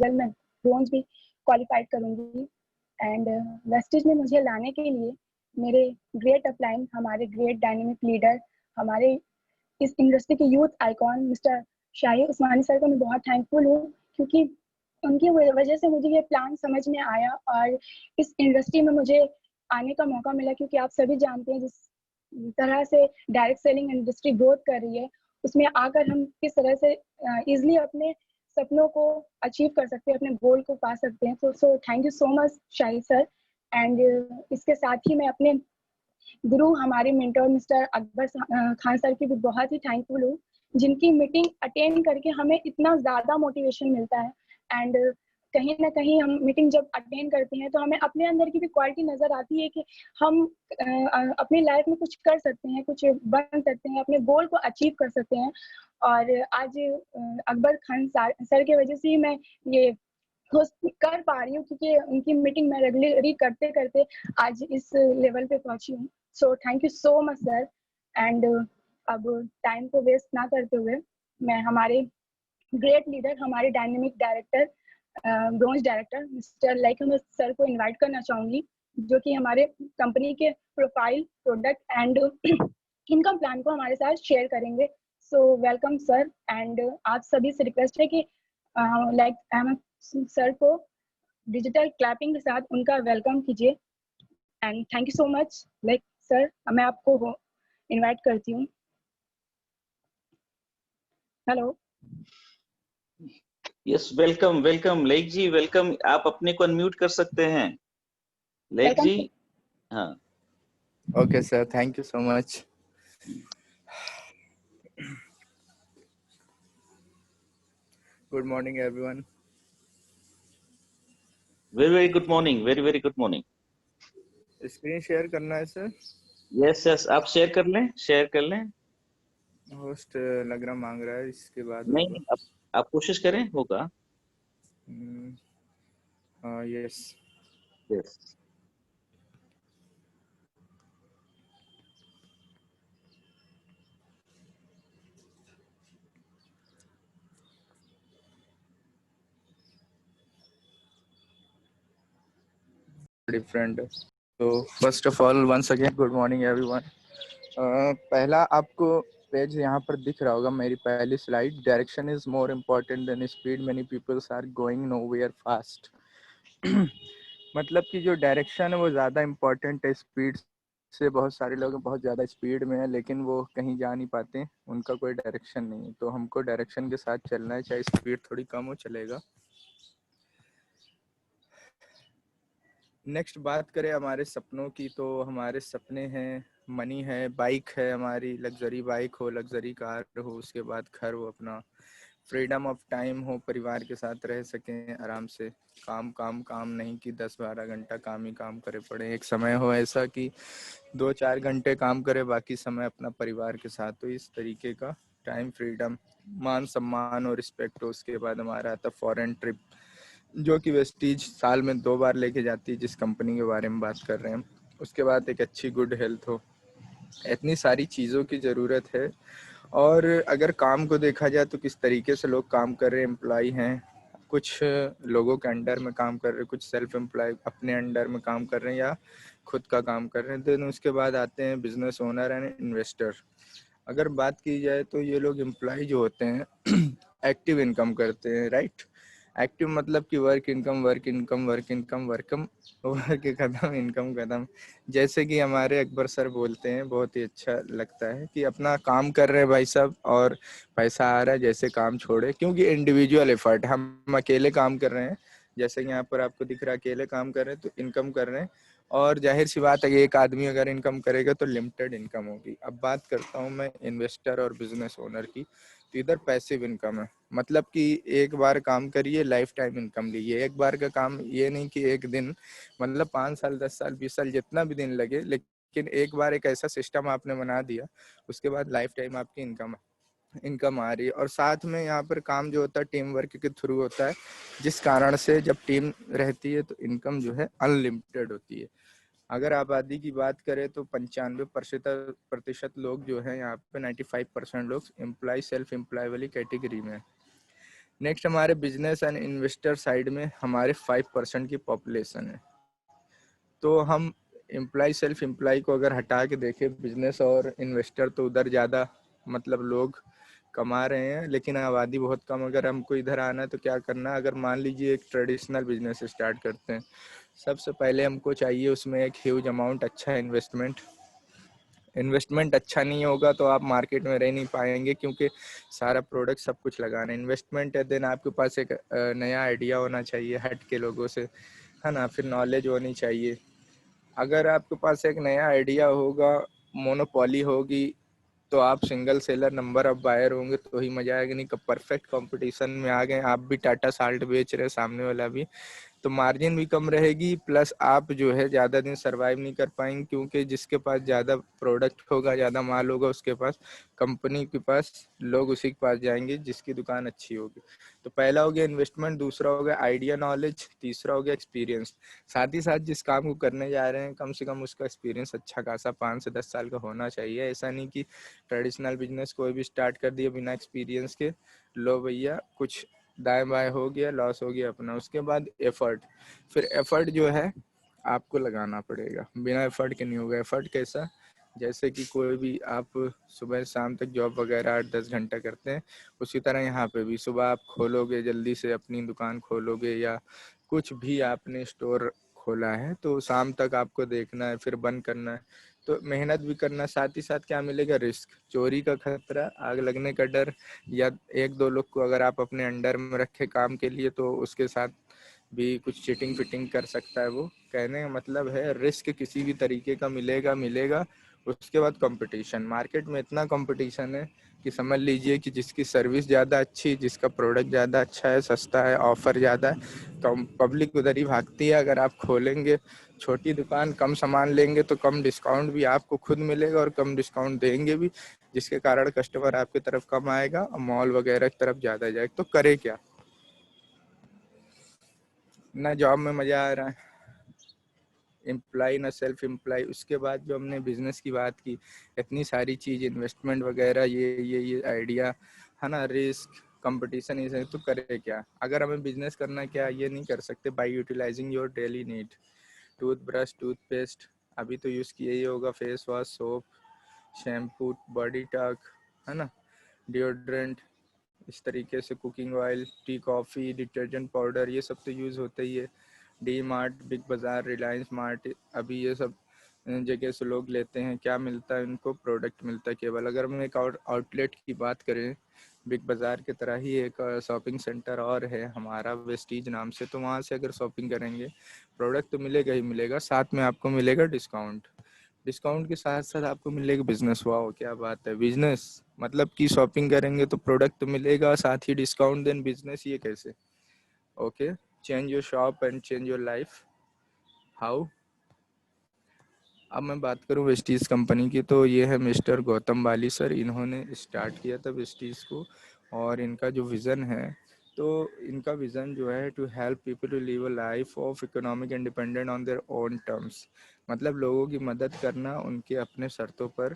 Well मैं bronze भी qualified करूँगी। एंड वेस्टीज में मुझे लाने के लिए मेरे ग्रेट अपलाइन, हमारे ग्रेट डायनेमिक लीडर, हमारे इस इंडस्ट्री के यूथ आइकॉन मिस्टर शाही उस्मानी सर को मैं बहुत थैंकफुल हूँ, क्योंकि उनकी वजह से मुझे ये प्लान समझ में आया और इस इंडस्ट्री में मुझे आने का मौका मिला। क्योंकि आप सभी जानते हैं जिस तरह से डायरेक्ट सेलिंग इंडस्ट्री ग्रोथ कर रही है, उसमें आकर हम किस तरह से ईजिली अपने सपनों को अचीव कर सकते हैं, अपने गोल को पा सकते हैं। सो thank you so much shahi sir. And इसके साथ ही मैं अपने गुरु, हमारे mentor mister Akbar Khan sir की भी बहुत ही थैंकफुल हूँ, जिनकी मीटिंग अटेंड करके हमें इतना ज़्यादा मोटिवेशन मिलता है। एंड कहीं ना कहीं हम मीटिंग जब अटेंड करते हैं तो हमें अपने अंदर की भी क्वालिटी नज़र आती है कि हम अपनी लाइफ में कुछ कर सकते हैं, कुछ बन सकते हैं, अपने गोल को अचीव कर सकते हैं। और आज अकबर खान सर की वजह से ही मैं ये होस्ट कर पा रही हूँ, क्योंकि उनकी मीटिंग मैं रेगुलरली करते करते आज इस लेवल पे पहुंची हूँ। So thank you so much sir. And अब टाइम को वेस्ट ना करते हुए मैं हमारे ग्रेट लीडर, हमारे dynamic director, bronze director mister Laikam sir को इनवाइट करना चाहूँगी, जो कि हमारे कंपनी के profile, product and income plan को हमारे साथ शेयर करेंगे। So welcome sir. एंड आप सभी से रिक्वेस्ट है कि लाइक सर को डिजिटल क्लैपिंग के साथ उनका वेलकम कीजिए। And thank you so much. Laik sir, मैं आपको इनवाइट करती हूँ। Hello. Yes, welcome welcome Lek ji, welcome. आप अपने को अनम्यूट कर सकते हैं लेक जी। हाँ, okay sir, thank you so much. Good morning everyone. Very very good morning, very very good morning. Screen share करना है सर? यस यस, आप शेयर कर लें, शेयर कर लें। होस्ट लग रहा मांग रहा है, इसके बाद नहीं, आप कोशिश करें, होगा। Yes yes. डिफरेंट। तो first of all once again good morning everyone. पहला आपको पेज यहाँ पर दिख रहा होगा, मेरी पहली slide, direction is more important than speed, many peoples are going nowhere fast. मतलब कि जो डायरेक्शन है वो ज़्यादा इम्पोर्टेंट है स्पीड से। बहुत सारे लोग बहुत ज़्यादा स्पीड में है लेकिन वो कहीं जा नहीं पाते, उनका कोई डायरेक्शन नहीं है। तो हमको डायरेक्शन के साथ चलना है, चाहे स्पीड थोड़ी कम हो चलेगा। नेक्स्ट बात करें हमारे सपनों की, तो हमारे सपने हैं, मनी है, बाइक है हमारी, लग्जरी बाइक हो, लग्जरी कार हो, उसके बाद घर हो अपना, फ्रीडम ऑफ टाइम हो, परिवार के साथ रह सकें आराम से, काम काम काम नहीं कि 10-12 घंटा काम ही काम करे पड़े। एक समय हो ऐसा कि 2-4 घंटे काम करे, बाकी समय अपना परिवार के साथ। तो इस तरीके का टाइम, फ्रीडम, मान सम्मान और रिस्पेक्ट हो। उसके बाद हमारा आता फॉरेन ट्रिप, जो कि वेस्टीज साल में 2 बार लेके जाती है, जिस कंपनी के बारे में बात कर रहे हैं। उसके बाद एक अच्छी गुड हेल्थ हो। इतनी सारी चीज़ों की ज़रूरत है। और अगर काम को देखा जाए तो किस तरीके से लोग काम कर रहे हैं, एम्प्लॉय हैं, कुछ लोगों के अंडर में काम कर रहे हैं, कुछ सेल्फ एम्प्लॉय अपने अंडर में काम कर रहे हैं या खुद का काम कर रहे हैं। देन उसके बाद आते हैं बिजनेस ओनर एंड इन्वेस्टर। अगर बात की जाए तो ये लोग एम्प्लॉय जो होते हैं एक्टिव इनकम करते हैं, राइट। एक्टिव मतलब कि work income, work income, work income, वर्कम, वर्क खत्म, इनकम खत्म। जैसे कि हमारे अकबर सर बोलते हैं, बहुत ही अच्छा लगता है कि अपना काम कर रहे हैं भाई साहब और पैसा आ रहा है, जैसे काम छोड़े। क्योंकि इंडिविजुअल एफर्ट, हम अकेले काम कर रहे हैं, जैसे कि यहाँ पर आपको दिख रहा है अकेले काम कर रहे हैं तो इनकम कर रहे हैं। और जाहिर सी बात है एक आदमी अगर इनकम करेगा तो लिमिटेड इनकम होगी। अब बात करता हूँ मैं इन्वेस्टर और बिजनेस ओनर की, तो इधर पैसिव इनकम है। मतलब कि एक बार काम करिए, लाइफ टाइम इनकम लीजिए। एक बार का काम, ये नहीं कि एक दिन, मतलब 5 साल 10 साल 20 साल जितना भी दिन लगे, लेकिन एक बार एक ऐसा सिस्टम आपने बना दिया, उसके बाद लाइफ टाइम आपकी इनकम आ रही है। और साथ में यहाँ पर काम जो होता है टीम वर्क के थ्रू होता है, जिस कारण से जब टीम रहती है तो इनकम जो है अनलिमिटेड होती है। अगर आबादी की बात करें तो 95% लोग जो है यहाँ पे 95% लोग एम्प्लॉय, सेल्फ एम्प्लॉय वाली कैटेगरी में। नेक्स्ट हमारे बिजनेस एंड इन्वेस्टर साइड में हमारे 5% की पॉपुलेशन है। तो हम एम्प्लॉय सेल्फ एम्प्लॉय को अगर हटा के देखें, बिजनेस और इन्वेस्टर, तो उधर ज़्यादा मतलब लोग कमा रहे हैं, लेकिन आबादी बहुत कम। अगर हमको इधर आना है तो क्या करना है? अगर मान लीजिए एक ट्रेडिशनल बिजनेस स्टार्ट करते हैं, सबसे पहले हमको चाहिए उसमें एक ह्यूज अमाउंट, अच्छा इन्वेस्टमेंट अच्छा नहीं होगा तो आप मार्केट में रह नहीं पाएंगे, क्योंकि सारा प्रोडक्ट सब कुछ लगाना है। इन्वेस्टमेंट है, देन आपके पास एक नया आइडिया होना चाहिए हट के लोगों से, है ना, फिर नॉलेज होनी चाहिए। अगर आपके पास एक नया आइडिया होगा, मोनोपोली होगी, तो आप single seller, number of buyer होंगे तो ही मजा आएगा। नहीं, परफेक्ट कंपटीशन में आ गए, आप भी टाटा साल्ट बेच रहे, सामने वाला भी, तो मार्जिन भी कम रहेगी, प्लस आप जो है ज़्यादा दिन सरवाइव नहीं कर पाएंगे, क्योंकि जिसके पास ज़्यादा प्रोडक्ट होगा, ज़्यादा माल होगा, उसके पास, कंपनी के पास लोग उसी के पास जाएंगे जिसकी दुकान अच्छी होगी। तो पहला हो गया इन्वेस्टमेंट, दूसरा हो गया आइडिया नॉलेज, तीसरा हो गया एक्सपीरियंस। साथ ही साथ जिस काम को करने जा रहे हैं, कम से कम उसका एक्सपीरियंस अच्छा खासा 5 से 10 साल का होना चाहिए। ऐसा नहीं कि ट्रेडिशनल बिजनेस कोई भी स्टार्ट कर दिया बिना एक्सपीरियंस के, लो भैया कुछ दाएं बाएं हो गया, लॉस हो गया अपना। उसके बाद एफर्ट, फिर एफर्ट जो है आपको लगाना पड़ेगा, बिना एफर्ट के नहीं होगा। एफर्ट कैसा? जैसे कि कोई भी आप सुबह शाम तक जॉब वगैरह 8-10 घंटा करते हैं, उसी तरह यहाँ पे भी सुबह आप खोलोगे, जल्दी से अपनी दुकान खोलोगे, या कुछ भी आपने स्टोर खोला है, तो शाम तक आपको देखना है, फिर बंद करना है, तो मेहनत भी करना। साथ ही साथ क्या मिलेगा? रिस्क, चोरी का खतरा, आग लगने का डर, या एक दो लोग को अगर आप अपने अंडर में रखे काम के लिए, तो उसके साथ भी कुछ चीटिंग फिटिंग कर सकता है वो। कहने का मतलब है रिस्क किसी भी तरीके का मिलेगा। उसके बाद कंपटीशन, मार्केट में इतना कंपटीशन है कि समझ लीजिए कि जिसकी सर्विस ज़्यादा अच्छी, जिसका प्रोडक्ट ज़्यादा अच्छा है, सस्ता है, ऑफर ज़्यादा है, तो पब्लिक उधर ही भागती है। अगर आप खोलेंगे छोटी दुकान, कम सामान लेंगे, तो कम डिस्काउंट भी आपको खुद मिलेगा और कम डिस्काउंट देंगे भी, जिसके कारण कस्टमर आपकी तरफ कम आएगा और मॉल वगैरह की तरफ ज़्यादा जाएगा। तो करे क्या? ना जॉब में मज़ा आ रहा है, एम्प्लॉय ना सेल्फ एम्प्लॉय। उसके बाद जो हमने बिजनेस की बात की, इतनी सारी चीज़, इन्वेस्टमेंट वगैरह, ये आइडिया, है ना, रिस्क, कंपटीशन, ये तो करे क्या? अगर हमें बिजनेस करना, क्या ये नहीं कर सकते? By utilizing your daily need, toothbrush, toothpaste, अभी तो यूज़ किया ही होगा, face wash, soap, shampoo, body talk, है ना, डिओड्रेंट, इस तरीके से cooking oil, tea, coffee, detergent powder, ये सब तो यूज़ होता ही है। डी मार्ट, बिग बाज़ार, रिलायंस मार्ट, अभी ये सब जगह से लोग लेते हैं। क्या मिलता है इनको? प्रोडक्ट मिलता है केवल। अगर हम एक आउटलेट की बात करें, बिग बाज़ार की तरह ही एक शॉपिंग सेंटर और है हमारा, वेस्टीज नाम से, तो वहाँ से अगर शॉपिंग करेंगे, प्रोडक्ट तो मिलेगा ही मिलेगा, साथ में आपको मिलेगा डिस्काउंट। डिस्काउंट के साथ साथ आपको मिलेगा बिजनेस। वाह क्या बात है! बिजनेस मतलब कि शॉपिंग करेंगे तो प्रोडक्ट तो मिलेगा, साथ ही डिस्काउंट, देन बिजनेस, ये कैसे? Okay, change your shop and change your life. How? अब मैं बात करूं वेस्टीज कंपनी की, तो ये है मिस्टर गौतम बाली सर, इन्होंने स्टार्ट किया था वेस्टीज को। और इनका जो विज़न है, तो इनका विज़न जो है, to help people to live a life of economic independent on their own terms, मतलब लोगों की मदद करना, उनके अपने शर्तों पर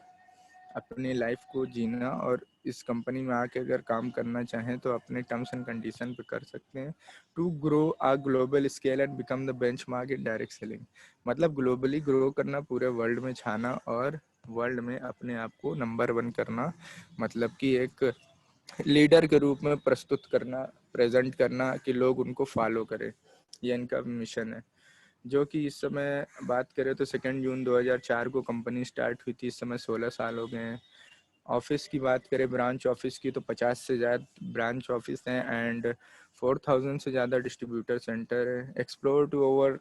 अपनी लाइफ को जीना। और इस कंपनी में आके अगर काम करना चाहें तो अपने टर्म्स एंड कंडीशन पे कर सकते हैं। To grow a global scale and become the benchmark in direct selling, मतलब ग्लोबली ग्रो करना, पूरे वर्ल्ड में छाना और वर्ल्ड में अपने आप को नंबर 1 करना, मतलब कि एक लीडर के रूप में प्रस्तुत करना, प्रेजेंट करना, कि लोग उनको फॉलो करें। ये इनका मिशन है। जो कि इस समय बात करें तो 2 जून 2004 को कंपनी स्टार्ट हुई थी, इस समय 16 साल हो गए हैं। ऑफिस की बात करें, ब्रांच ऑफिस की, तो 50 से ज़्यादा ब्रांच ऑफिस हैं एंड 4000 से ज़्यादा डिस्ट्रीब्यूटर सेंटर है। Explore to over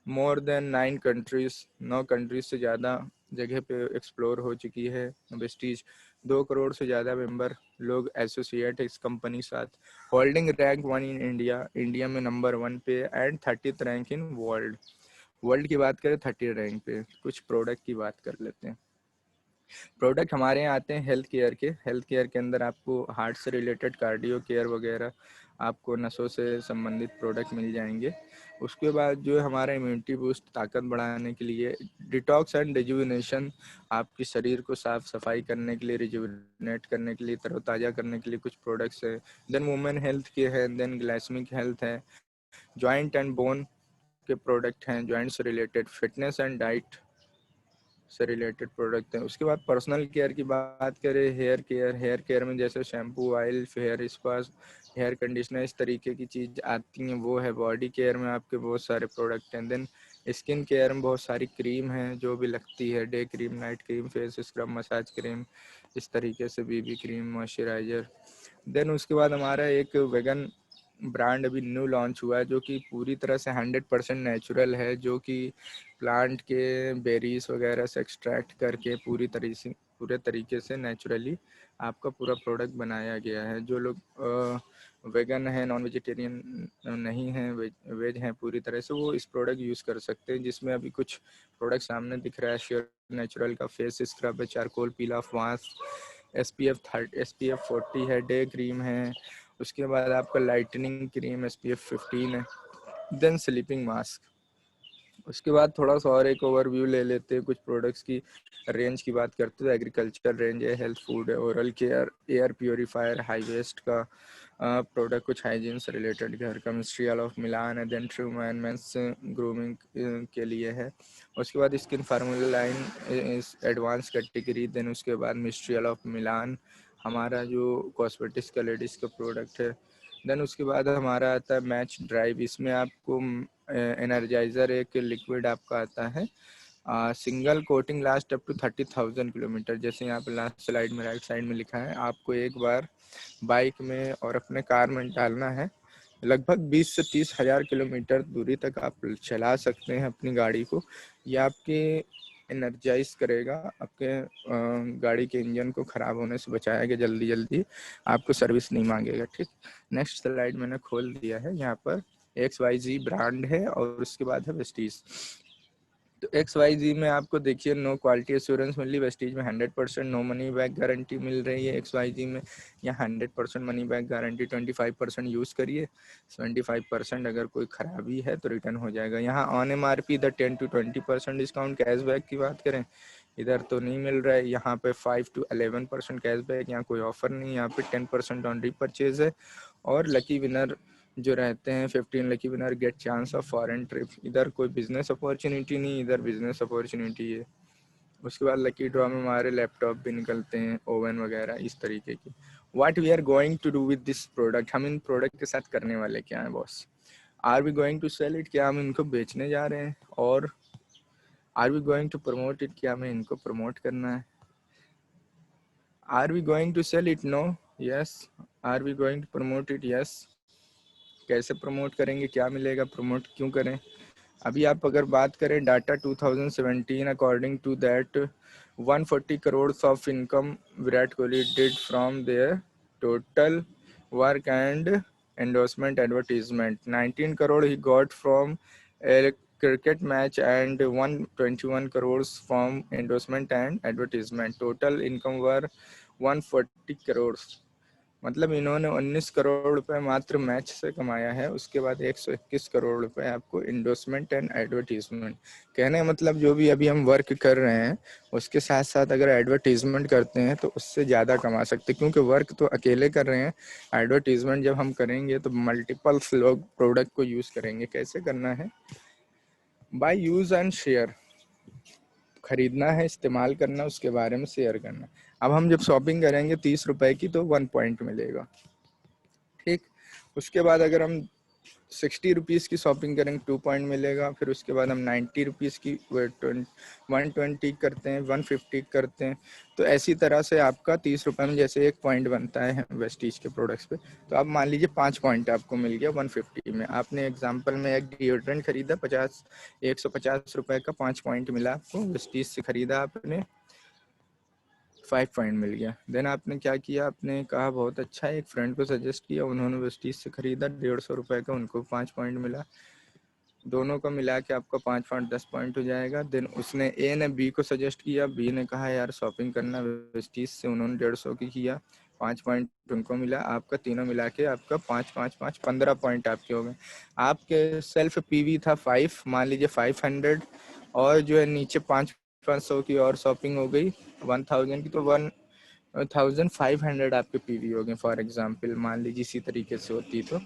more than 9 countries, 9 countries से ज़्यादा जगह पे एक्सप्लोर हो चुकी है वेस्टीज। 2 करोड़ से ज़्यादा मेंबर लोग एसोसिएट है इस कंपनी साथ। Holding rank 1 in India, India में नंबर 1 पे, and 30th rank in world. World की बात करें 30 रैंक पे। कुछ प्रोडक्ट की बात कर लेते हैं। प्रोडक्ट हमारे यहाँ आते हैं हेल्थ केयर के। हेल्थ केयर के अंदर आपको हार्ट से रिलेटेड कार्डियो केयर वगैरह, आपको नसों से संबंधित प्रोडक्ट मिल जाएंगे। उसके बाद जो है हमारा इम्यूनिटी बूस्ट, ताकत बढ़ाने के लिए, डिटॉक्स एंड रिजुविनेशन, आपके शरीर को साफ सफाई करने के लिए, रिजुविनेट करने के लिए, तरोताज़ा करने के लिए कुछ प्रोडक्ट्स हैं। देन वुमेन हेल्थ के हैं, देन ग्लाइसेमिक हेल्थ है, जॉइंट एंड बोन के प्रोडक्ट हैं, जॉइंट से रिलेटेड, फिटनेस एंड डाइट से रिलेटेड प्रोडक्ट हैं। उसके बाद पर्सनल केयर की बात करें, हेयर केयर में जैसे shampoo, oil, hair spa, hair conditioner, इस तरीके की चीज़ आती हैं, वो है। बॉडी केयर में आपके बहुत सारे प्रोडक्ट हैं। देन स्किन केयर में बहुत सारी क्रीम है जो भी लगती है, day cream, night cream, face scrub, massage cream, इस तरीके से बीबी क्रीम, मॉइस्चराइजर। देन उसके बाद हमारा एक वेगन ब्रांड अभी न्यू लॉन्च हुआ है जो कि पूरी तरह से 100% नेचुरल है, जो कि प्लांट के बेरीज वगैरह से एक्सट्रैक्ट करके पूरे तरीके से नेचुरली आपका पूरा प्रोडक्ट बनाया गया है। जो लोग वेगन है, नॉन वेजिटेरियन नहीं है, वेज हैं पूरी तरह से, वो इस प्रोडक्ट यूज़ कर सकते हैं। जिसमें अभी कुछ प्रोडक्ट सामने दिख रहा है, श्योर नेचुरल का फेस स्क्रब है, charcoal peel of mask, SPF 40 है, डे क्रीम है। उसके बाद आपका लाइटनिंग क्रीम SPF 15 है। Then sleeping mask. उसके बाद थोड़ा सा और एक ओवरव्यू ले लेते हैं कुछ प्रोडक्ट्स की रेंज की बात करते हैं। एग्रीकल्चर रेंज है, हेल्थ फूड है, ओरल केयर, एयर प्योरीफायर, हाई वेस्ट का प्रोडक्ट, कुछ हाइजीन से रिलेटेड, घर का, मिस्ट्रियल ऑफ मिलान है। Then true man mens grooming के लिए है। उसके बाद skin formula line advance category. Then उसके बाद मिस्ट्रियल ऑफ मिलान हमारा जो कॉस्मेटिक्स का लेडीज़ का प्रोडक्ट है। देन उसके बाद हमारा आता है मैच ड्राइव। इसमें आपको एनर्जाइज़र एक लिक्विड आपका आता है, single coating last up to 30,000 kilometre. जैसे यहाँ पे लास्ट स्लाइड में राइट साइड में लिखा है, आपको एक बार बाइक में और अपने कार में डालना है, लगभग 20 से 30 हज़ार किलोमीटर दूरी तक आप चला सकते हैं अपनी गाड़ी को। यह आपके एनर्जाइज करेगा, आपके गाड़ी के इंजन को ख़राब होने से बचाएगा, जल्दी आपको सर्विस नहीं मांगेगा। ठीक, नेक्स्ट स्लाइड मैंने खोल दिया है। यहाँ पर XYZ ब्रांड है और उसके बाद है वेस्टीज। तो XYZ में आपको देखिए नो क्वालिटी एश्योरेंस मिल रही, वेस्टीज में 100% नो मनी बैक गारंटी मिल रही है। XYZ में यहाँ 100% मनी बैक गारंटी, 25% यूज़ करिए, 25% अगर कोई ख़राबी है तो रिटर्न हो जाएगा। यहाँ ऑन MRP इधर 10 to 20% डिस्काउंट। कैशबैक की बात करें इधर तो नहीं मिल रहा है, यहाँ पे 5 to 11% कैशबैक, यहाँ कोई ऑफर नहीं, यहाँ पे 10% ऑन रीपरचेज है। और लकी विनर जो रहते हैं 15 lucky winner get chance of foreign trip. इधर कोई बिजनेस अपॉर्चुनिटी नहीं, इधर बिजनेस अपॉर्चुनिटी है। उसके बाद लकी ड्रॉ में हमारे लैपटॉप भी निकलते हैं, ओवन वगैरह, इस तरीके की। What we are going to do with this product, हम इन प्रोडक्ट के साथ करने वाले क्या हैं boss? Are we going to sell it, क्या हम इनको बेचने जा रहे हैं? और are we going to promote it, क्या हमें इनको प्रमोट करना है? Are we going to sell it? No. Yes. Are we going to promote it? Yes. कैसे प्रमोट करेंगे, क्या मिलेगा, प्रमोट क्यों करें? अभी आप अगर बात करें data 2017 according to that 140 crore of income Virat Kohli did from their total work and endorsement advertisement. 19 crore he got from a cricket match and 121 crores from endorsement and advertisement. Total income were 140 crores। मतलब इन्होंने 19 करोड़ रुपए मात्र मैच से कमाया है। उसके बाद 121 करोड़ रुपए आपको इंडोर्समेंट एंड एडवर्टीजमेंट। कहने का मतलब जो भी अभी हम वर्क कर रहे हैं उसके साथ साथ अगर एडवर्टीजमेंट करते हैं तो उससे ज़्यादा कमा सकते हैं, क्योंकि वर्क तो अकेले कर रहे हैं, एडवर्टीजमेंट जब हम करेंगे तो मल्टीपल्स लोग प्रोडक्ट को यूज़ करेंगे। कैसे करना है? बाय यूज़ एंड शेयर, खरीदना है, इस्तेमाल करना, उसके बारे में शेयर करना। अब हम जब शॉपिंग करेंगे 30 रुपए की तो 1 पॉइंट मिलेगा। ठीक, उसके बाद अगर हम 60 रुपीज़ की शॉपिंग करेंगे 2 पॉइंट मिलेगा। फिर उसके बाद हम 90 रुपीज़ की 120 करते हैं, 150 करते हैं, तो ऐसी तरह से आपका 30 रुपये में जैसे 1 पॉइंट बनता है वेस्टीज के प्रोडक्ट्स पे, तो आप मान लीजिए 5 पॉइंट आपको मिल गया 150 में। आपने एग्जांपल में एक डिओड्रेंट खरीदा 150 रुपये का, 5 पॉइंट मिला आपको। वेस्टीज से खरीदा आपने, 5 पॉइंट मिल गया। देन आपने क्या किया, आपने कहा बहुत अच्छा है, एक फ्रेंड को सजेस्ट किया, उन्होंने वेस्टीज से खरीदा 150 रुपये का, उनको 5 पॉइंट मिला। दोनों का मिला के आपका 5 पॉइंट 10 पॉइंट हो जाएगा। देन उसने ए ने बी को सजेस्ट किया, बी ने कहा यार शॉपिंग करना वेस्टीज से, उन्होंने 150 की किया, 5 पॉइंट उनको मिला, आपका तीनों मिला के आपका 5 5 5 15 पॉइंट आपके हो गए। आपके सेल्फ पीवी था 5, मान लीजिए 500, और जो है नीचे 500 की और शॉपिंग हो गई 1000 की, तो 1500 आपके पीवी हो गए फॉर एग्जांपल, मान लीजिए इसी तरीके से होती। तो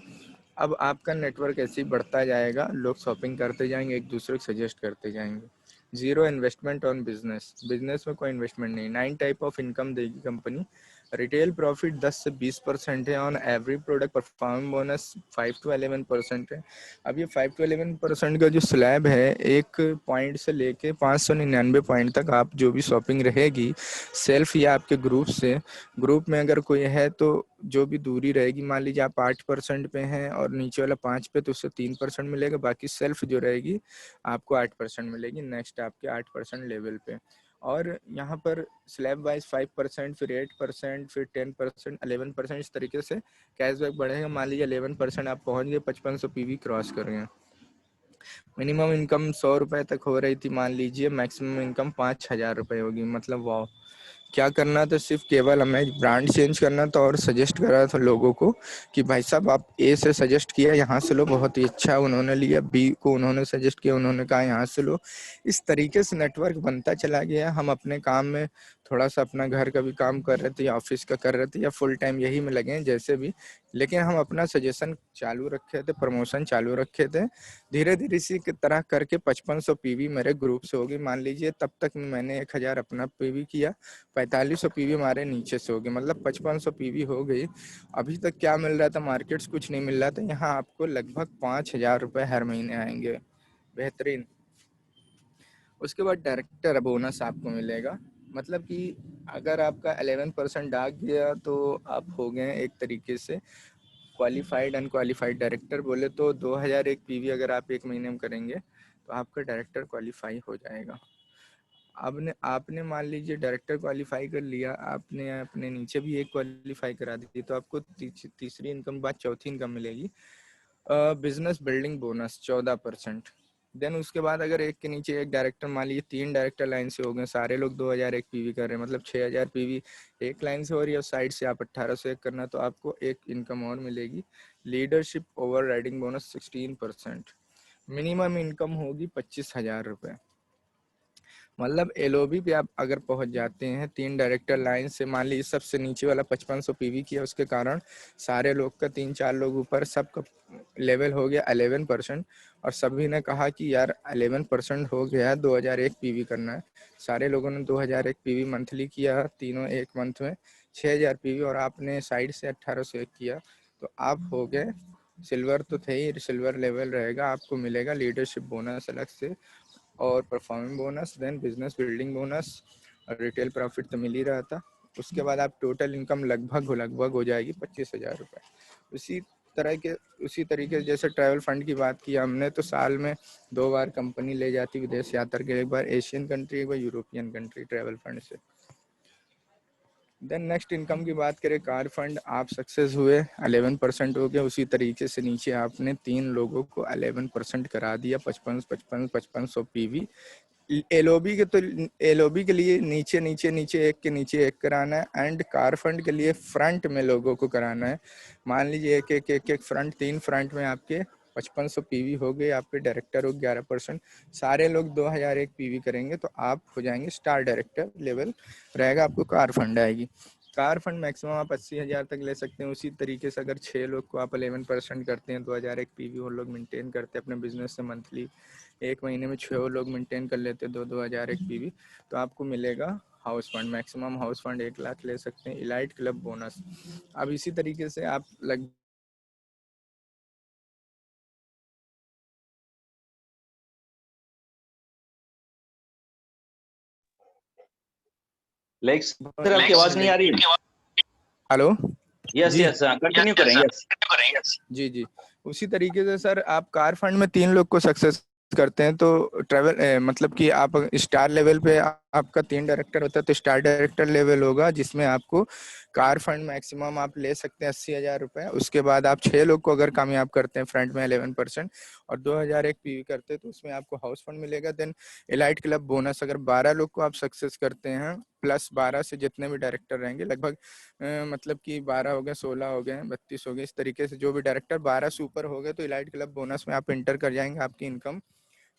अब आपका नेटवर्क ऐसे ही बढ़ता जाएगा, लोग शॉपिंग करते जाएंगे, एक दूसरे को सजेस्ट करते जाएंगे। Zero investment on business, business में कोई इन्वेस्टमेंट नहीं। 9 टाइप ऑफ इनकम देगी कंपनी। रिटेल प्रॉफिट 10 से 20% है on every product. Performance bonus 5 to 11% है। अब ये 5 to 11% का जो स्लैब है, एक पॉइंट से लेके 599 पॉइंट तक आप जो भी शॉपिंग रहेगी सेल्फ या आपके ग्रुप से, ग्रुप में अगर कोई है तो जो भी दूरी रहेगी, मान लीजिए आप 8% पे हैं और नीचे वाला 5 पे, तो उससे 3% मिलेगा, बाकी सेल्फ जो रहेगी आपको 8% मिलेगी नेक्स्ट आपके 8% लेवल पे। और यहाँ पर स्लैब वाइज 5%, फिर 8%, फिर 10%, 11%, इस तरीके से कैशबैक बढ़ेगा। मान लीजिए 11% आप पहुँच गए, 5500 पीवी क्रॉस कर रहे हैं। मिनिमम इनकम 100 रुपये तक हो रही थी मान लीजिए, मैक्सिमम इनकम 5000 रुपये होगी। मतलब वाह, क्या करना था, सिर्फ केवल हमें ब्रांड चेंज करना था और सजेस्ट करा था लोगों को कि भाई साहब आप ए से सजेस्ट किया, यहाँ से लो, बहुत ही अच्छा, उन्होंने लिया। बी को उन्होंने सजेस्ट किया, उन्होंने कहा यहाँ से लो। इस तरीके से नेटवर्क बनता चला गया। हम अपने काम में थोड़ा सा अपना घर का भी काम कर रहे थे या ऑफिस का कर रहे थे या फुल टाइम यही में लगे हैं जैसे भी, लेकिन हम अपना सजेशन चालू रखे थे, प्रमोशन चालू रखे थे। धीरे धीरे इसी की तरह करके 5500 पीवी मेरे ग्रुप से होगी। मान लीजिए तब तक मैंने 1000 अपना पीवी किया, 4500 पीवी हमारे नीचे से होगी, मतलब 5500 पीवी हो गई। अभी तक क्या मिल रहा था, मार्केट्स कुछ नहीं मिल रहा था। यहाँ आपको लगभग 5000 रुपये हर महीने आएंगे, बेहतरीन। उसके बाद डायरेक्टर बोनस आपको मिलेगा, मतलब कि अगर आपका 11% आ गया तो आप हो गए एक तरीके से क्वालिफाइड। अनक्वालिफाइड डायरेक्टर बोले तो 2001 पीवी अगर आप एक महीने में करेंगे तो आपका डायरेक्टर क्वालिफाई हो जाएगा। आपने मान लीजिए डायरेक्टर क्वालिफाई कर लिया, आपने अपने नीचे भी एक क्वालिफाई करा दी, तो आपको तीसरी इनकम बाद चौथी इनकम मिलेगी बिजनेस बिल्डिंग बोनस 14%। देन उसके बाद अगर एक के नीचे एक डायरेक्टर, मान लीजिए 3 डायरेक्टर लाइन से हो गए, सारे लोग 2001 पीवी कर रहे हैं, मतलब 6000 पीवी एक लाइन से हो रही है, साइड से आप 1801 करना, तो आपको एक इनकम और मिलेगी। Leadership over riding bonus 16%। Minimum income होगी 25,000 रुपये। मतलब एलओबी पे आप अगर पहुंच जाते हैं 3 डायरेक्टर लाइन से, मान लीजिए सबसे नीचे वाला 5500 पीवी किया, उसके कारण सारे लोग का 3-4 लोग ऊपर सबका लेवल हो गया 11%, और सभी ने कहा कि यार 11% हो गया, 2001 पीवी करना है। सारे लोगों ने 2001 पीवी मंथली किया, तीनों एक मंथ में 6000 पीवी, और आपने साइड से 1801 किया, तो आप हो गए सिल्वर। तो थे ही, सिल्वर लेवल रहेगा, आपको मिलेगा लीडरशिप बोनस अलग से और performance bonus, then business building bonus, और रिटेल प्रॉफिट तो मिल ही रहा था। उसके बाद आप टोटल इनकम लगभग हो जाएगी 25,000 रुपये। उसी तरीके से जैसे ट्रैवल फंड की बात की हमने, तो साल में 2 बार कंपनी ले जाती विदेश यात्रा के, एक बार एशियन कंट्री, एक बार यूरोपियन कंट्री ट्रैवल फंड से। देन नेक्स्ट इनकम की बात करें, कार फंड, आप सक्सेस हुए, 11% हो गया। उसी तरीके से नीचे आपने 3 लोगों को 11% करा दिया, 5500 पीवी। एलओबी के, तो एलओबी के लिए नीचे एक के नीचे एक कराना है, एंड कार फंड के लिए फ्रंट में लोगों को कराना है। मान लीजिए एक फ्रंट, 3 फ्रंट में आपके 5500 पीवी हो गए, आपके डायरेक्टर हो 11%, सारे लोग 2001 पीवी करेंगे तो आप हो जाएंगे स्टार डायरेक्टर लेवल रहेगा, आपको कार फंड आएगी। कार फंड मैक्सिमम आप 80,000 तक ले सकते हैं। उसी तरीके से अगर 6 लोग को आप 11% करते हैं, 2001 पीवी वो लोग मेंटेन करते हैं अपने बिजनेस से मंथली, एक महीने में 6 लोग मेंटेन कर लेते हैं 2001 पीवी, तो आपको मिलेगा house fund. Maximum house fund 1 lakh ले सकते हैं। इलाइट क्लब बोनस, अब इसी तरीके से आप लेक्स सर, आपकी आवाज नहीं आ रही है। हेलो, यस जी यस, कंटिन्यू करेंगे। जी उसी तरीके से सर आप कार फंड में 3 लोग को सक्सेस करते हैं तो ट्रैवल मतलब कि आप स्टार लेवल पे आपका 3 डायरेक्टर होता है तो स्टार डायरेक्टर लेवल होगा, जिसमें आपको कार फंड मैक्सिमम आप ले सकते हैं 80,000 रुपए। उसके बाद आप 6 लोग को अगर कामयाब करते हैं फ्रंट में 11% और 2,000 एक पीवी करते हैं तो उसमें आपको हाउस फंड मिलेगा। देन एलाइट क्लब बोनस, अगर 12 लोग को आप सक्सेस करते हैं प्लस 12 से जितने भी डायरेक्टर रहेंगे, लगभग मतलब कि 12 हो गए, 16 हो गए, 32 हो गए, इस तरीके से जो भी डायरेक्टर 12 से ऊपर हो गए तो एलाइट क्लब बोनस में आप इंटर कर जाएंगे। आपकी इनकम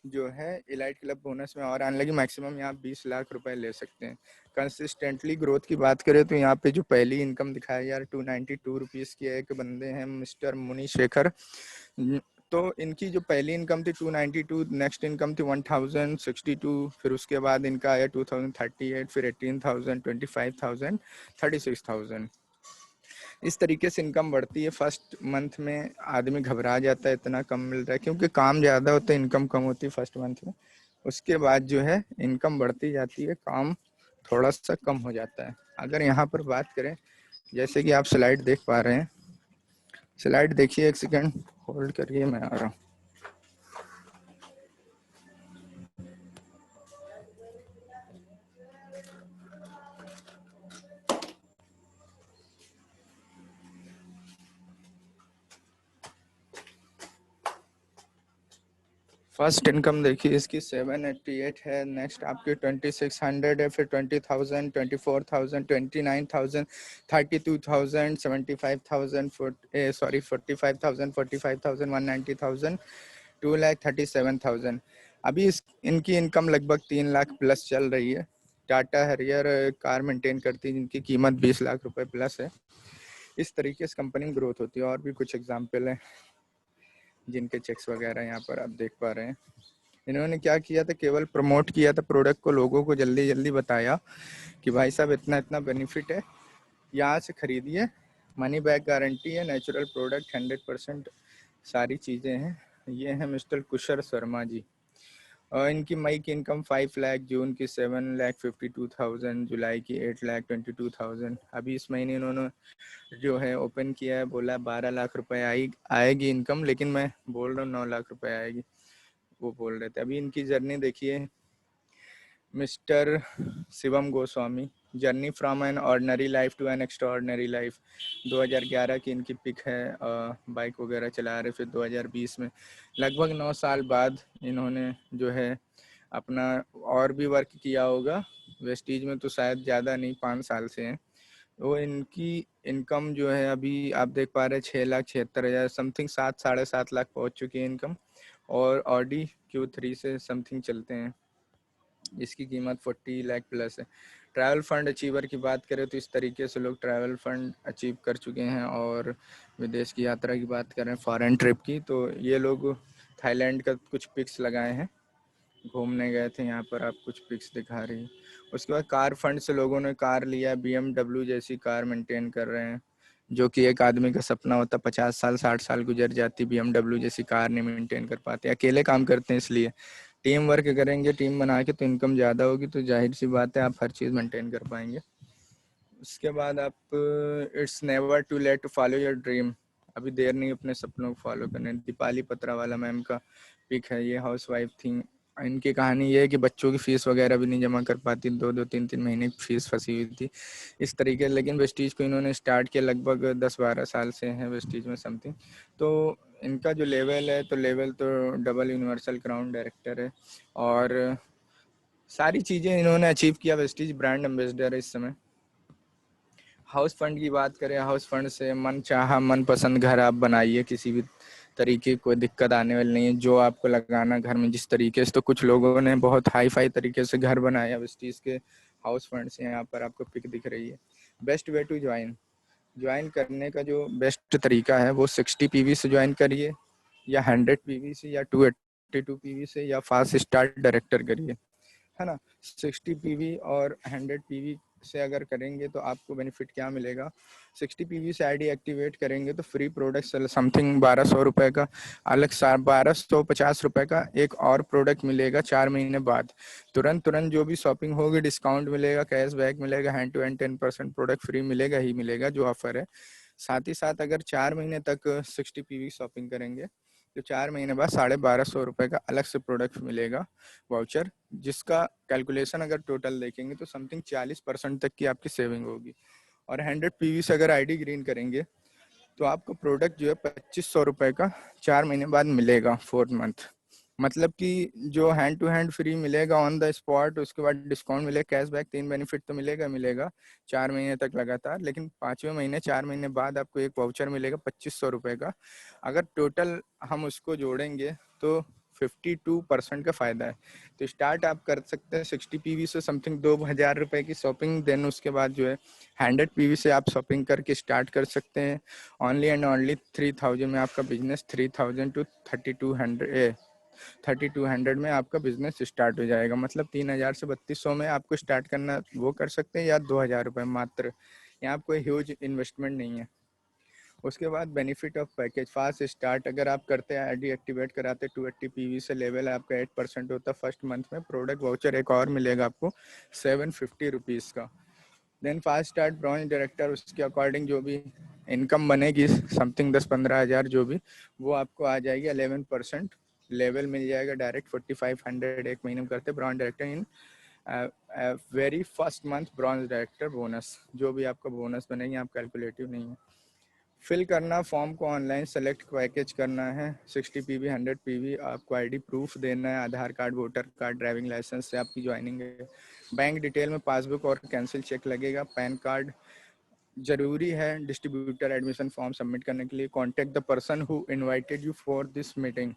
जो है इलाइट क्लब बोनस में और आने लगी, मैक्सिमम यहाँ 20 लाख रुपए ले सकते हैं। कंसिस्टेंटली ग्रोथ की बात करें तो यहाँ पे जो पहली इनकम दिखाया यार 292 रुपीज़ की एक बंदे हैं मिस्टर मुनि शेखर, तो इनकी जो पहली इनकम थी 292, नेक्स्ट इनकम थी 1062, फिर उसके बाद इनका आया 2038, फिर 18,000, 25,000, 36,000। इस तरीके से इनकम बढ़ती है। फर्स्ट मंथ में आदमी घबरा जाता है, इतना कम मिल रहा है, क्योंकि काम ज़्यादा होता है, इनकम कम होती है फर्स्ट मंथ में। उसके बाद जो है इनकम बढ़ती जाती है, काम थोड़ा सा कम हो जाता है। अगर यहाँ पर बात करें, जैसे कि आप स्लाइड देख पा रहे हैं, स्लाइड देखिए, एक सेकेंड होल्ड करिए, मैं आ रहा हूँ। फर्स्ट इनकम देखिए इसकी 788 है, नेक्स्ट आपकी 2600 है, फिर 20,000, 24,000, 29,000, 32,000, 75,000, 45,000, 45,000, 190,000, 2,37,000। अभी इनकी इनकम लगभग 3 लाख प्लस चल रही है। टाटा हैरियर कार मेंटेन करती है जिनकी कीमत 20 लाख रुपए प्लस है। इस तरीके से कंपनी में ग्रोथ होती है। और भी कुछ एग्जाम्पल है जिनके चेक्स वगैरह यहाँ पर आप देख पा रहे हैं। इन्होंने क्या किया था, केवल प्रमोट किया था प्रोडक्ट को, लोगों को जल्दी जल्दी बताया कि भाई साहब इतना इतना बेनिफिट है, यहाँ से खरीदिए, मनी बैक गारंटी है, नेचुरल प्रोडक्ट 100% सारी चीज़ें हैं। ये हैं मिस्टर कुशर शर्मा जी, और इनकी मई की इनकम 5 लाख, जून की 7,52,000, जुलाई की 8,22,000। अभी इस महीने इन्होंने जो है ओपन किया है, बोला 12 लाख रुपए आएगी इनकम, लेकिन मैं बोल रहा हूँ 9 लाख रुपए आएगी, वो बोल रहे थे। अभी इनकी जर्नी देखिए, mister Shivam Goswami, journey from an ordinary life to an extraordinary life, 2011 की इनकी पिक है। बाइक वगैरह चला रहे, फिर 2020 में लगभग 9 साल बाद इन्होंने जो है अपना और भी वर्क किया होगा वेस्टीज में, तो शायद ज़्यादा नहीं, 5 साल से हैं। वो इनकी इनकम जो है अभी आप देख पा रहे हैं 6,76,000 समथिंग, 7-7.5 लाख पहुंच चुकी है इनकम। और ऑडी Q3 से समथिंग चलते हैं, इसकी कीमत 40 लाख प्लस है। ट्रैवल फंड अचीवर की बात करें तो इस तरीके से लोग ट्रैवल फंड अचीव कर चुके हैं। और विदेश की यात्रा की बात करें, फॉरेन ट्रिप की, तो ये लोग थाईलैंड का कुछ पिक्स लगाए हैं, घूमने गए थे, यहाँ पर आप कुछ पिक्स दिखा रही हैं। उसके बाद कार फंड से लोगों ने कार लिया, BMW जैसी कार मेंटेन कर रहे हैं, जो कि एक आदमी का सपना होता, 50 साल 60 साल गुजर जाती, BMW जैसी कार नहीं मेंटेन कर पाते, अकेले काम करते हैं। इसलिए टीम वर्क करेंगे, टीम बना के, तो इनकम ज़्यादा होगी, तो जाहिर सी बात है आप हर चीज़ मेंटेन कर पाएंगे। उसके बाद आप, it's never too late to follow your dream, अभी देर नहीं अपने सपनों को फॉलो करने। दीपाली पत्रावाला मैम का पिक है, ये हाउस वाइफ थी। इनकी कहानी ये है कि बच्चों की फीस वगैरह भी नहीं जमा कर पाती, 2-2, 3-3 महीने की फीस फंसी हुई थी इस तरीके। लेकिन वेस्टीज को इन्होंने स्टार्ट किया, लगभग 10-12 साल से हैं वेस्टीज में समथिंग। तो इनका जो लेवल है, तो लेवल तो डबल यूनिवर्सल क्राउन डायरेक्टर है, और सारी चीज़ें इन्होंने अचीव किया। वेस्टीज ब्रांड एम्बेसडर है इस समय। हाउस फंड की बात करें, हाउस फंड से मन चाहा मनपसंद घर आप बनाइए, किसी भी तरीके की कोई दिक्कत आने वाली नहीं है, जो आपको लगाना घर में जिस तरीके से। तो कुछ लोगों ने बहुत हाई फाई तरीके से घर बनाया वेस्टीज के हाउस फंड से, यहाँ पर आपको पिक दिख रही है। बेस्ट वे टू ज्वाइन करने का जो बेस्ट तरीका है वो 60 PV से ज्वाइन करिए, या 100 PV से, या 282 PV से, या फास्ट स्टार्ट डायरेक्टर करिए, है ना। 60 PV और 100 PV से अगर करेंगे तो आपको बेनिफिट क्या मिलेगा। 60 PV से आईडी एक्टिवेट करेंगे तो फ्री प्रोडक्ट समथिंग 1,200 रुपये का, अलग 1,250 रुपये का एक और प्रोडक्ट मिलेगा 4 महीने बाद। तुरंत जो भी शॉपिंग होगी डिस्काउंट मिलेगा, कैशबैक मिलेगा, hand to hand 10% product free मिलेगा जो ऑफर है। साथ ही साथ अगर 4 महीने तक 60 PV शॉपिंग करेंगे तो 4 महीने बाद 1250 रुपये का अलग से प्रोडक्ट मिलेगा वाउचर, जिसका कैलकुलेशन अगर टोटल देखेंगे तो समथिंग 40% तक की आपकी सेविंग होगी। और 100 पीवी से अगर आईडी ग्रीन करेंगे तो आपको प्रोडक्ट जो है 2500 रुपये का 4 महीने बाद मिलेगा 4th मंथ। मतलब कि जो हैंड टू हैंड फ्री मिलेगा ऑन द स्पॉट, उसके बाद डिस्काउंट मिलेगा, कैशबैक, 3 बेनिफिट तो मिलेगा 4 महीने तक लगातार। लेकिन 5वें महीने 4 महीने बाद आपको एक वाउचर मिलेगा 2500 रुपये का। अगर टोटल हम उसको जोड़ेंगे तो 52% का फायदा है। तो स्टार्ट आप कर सकते हैं 60 पीवी से समथिंग 2000 रुपये की शॉपिंग, देन उसके बाद जो है 100 पीवी से आप शॉपिंग करके स्टार्ट कर सकते हैं। ओनली एंड ओनली 3000 में आपका बिजनेस 3000 टू 3200 में आपका बिजनेस स्टार्ट हो जाएगा। मतलब 3000 से 3200 में आपको स्टार्ट करना वो कर सकते हैं, या 2000 रुपये मात्र। यहाँ कोई ह्यूज इन्वेस्टमेंट नहीं है। उसके बाद benefit of package fast start अगर आप करते हैं, आईडी एक्टिवेट कराते 280 पीवी से लेवल आपका 8% होता है फर्स्ट मंथ में। प्रोडक्ट वाउचर एक और मिलेगा आपको 750 रुपीज़ का। Then fast start bronze director, उसके अकॉर्डिंग जो भी इनकम बनेगी समथिंग 10-15 हज़ार जो भी, वो आपको आ जाएगी 11% लेवल मिल जाएगा डायरेक्ट। 4500 एक महीने में करते bronze director in very first month. Bronze director bonus जो भी आपका बोनस बनेगी, आप कैलकुलेटिव नहीं है। फिल करना फॉर्म को ऑनलाइन सेलेक्ट पैकेज करना है 60 पीवी 100 पीवी। आपको आईडी प्रूफ देना है, Aadhaar card, voter card, driving license से आपकी ज्वाइनिंग है। बैंक डिटेल में पासबुक और कैंसिल चेक लगेगा। पैन कार्ड जरूरी है डिस्ट्रीब्यूटर एडमिशन फॉर्म सबमिट करने के लिए। Contact the person who invited you for this meeting.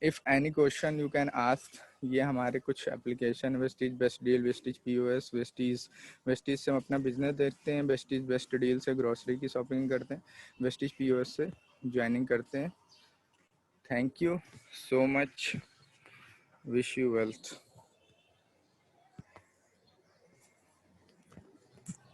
If any question you can ask. ये हमारे कुछ application, Vestige best deal, Vestige POS, Vestige से हम अपना बिजनेस देखते हैं, वेस्टीज बेस्ट डील से ग्रोसरी की शॉपिंग करते हैं, वेस्टीज पीओएस से ज्वाइनिंग करते हैं। Thank you so much, wish you wealth.